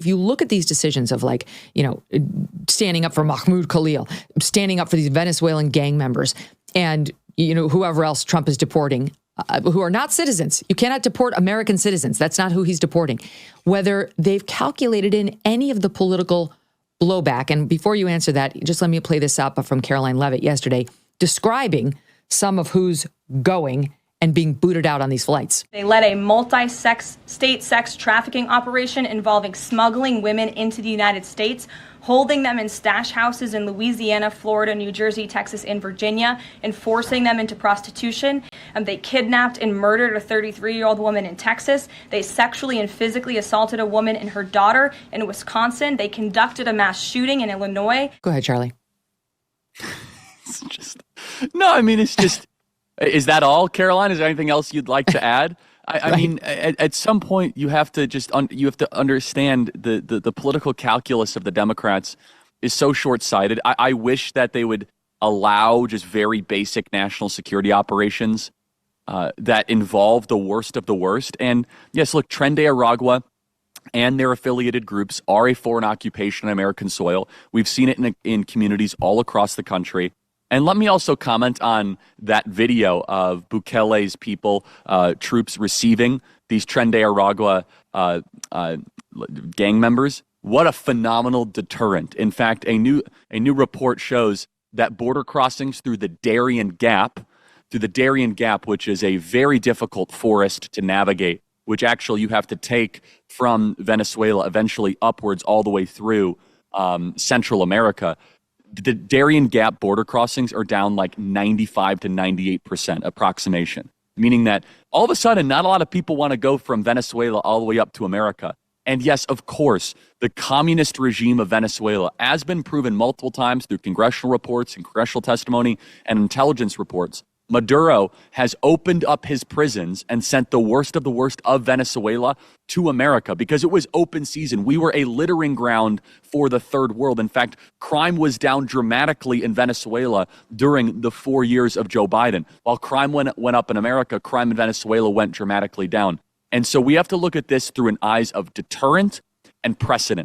if you look at these decisions of like, standing up for Mahmoud Khalil, standing up for these Venezuelan gang members, and, whoever else Trump is deporting, who are not citizens. You cannot deport American citizens. That's not who he's deporting. Whether they've calculated in any of the political blowback. And before you answer that, just let me play this up from Caroline Leavitt yesterday, describing some of who's going and being booted out on these flights. They led a multi-state sex trafficking operation involving smuggling women into the United States, holding them in stash houses in Louisiana, Florida, New Jersey, Texas, and Virginia, and forcing them into prostitution. They kidnapped and murdered a 33-year-old woman in Texas. They sexually and physically assaulted a woman and her daughter in Wisconsin. They conducted a mass shooting in Illinois. Go ahead, Charlie. It's just, is that all, Caroline? Is there anything else you'd like to add? I mean, at some point you have to understand the political calculus of the Democrats is so short-sighted. I wish that they would allow just very basic national security operations that involve the worst of the worst. And yes, look, Tren de Aragua and their affiliated groups are a foreign occupation on American soil. We've seen it in communities all across the country. And let me also comment on that video of Bukele's people, troops receiving these Tren de Aragua gang members. What a phenomenal deterrent. In fact, a new report shows that border crossings through the Darien Gap, which is a very difficult forest to navigate, which actually you have to take from Venezuela eventually upwards all the way through Central America. The Darien Gap border crossings are down like 95 to 98% approximation, meaning that all of a sudden, not a lot of people want to go from Venezuela all the way up to America. And yes, of course, the communist regime of Venezuela has been proven multiple times through congressional reports and congressional testimony and intelligence reports. Maduro has opened up his prisons and sent the worst of Venezuela to America because it was open season. We were a littering ground for the third world. In fact, crime was down dramatically in Venezuela during the 4 years of Joe Biden. While crime went up in America, crime in Venezuela went dramatically down. And so we have to look at this through an eyes of deterrent and precedent.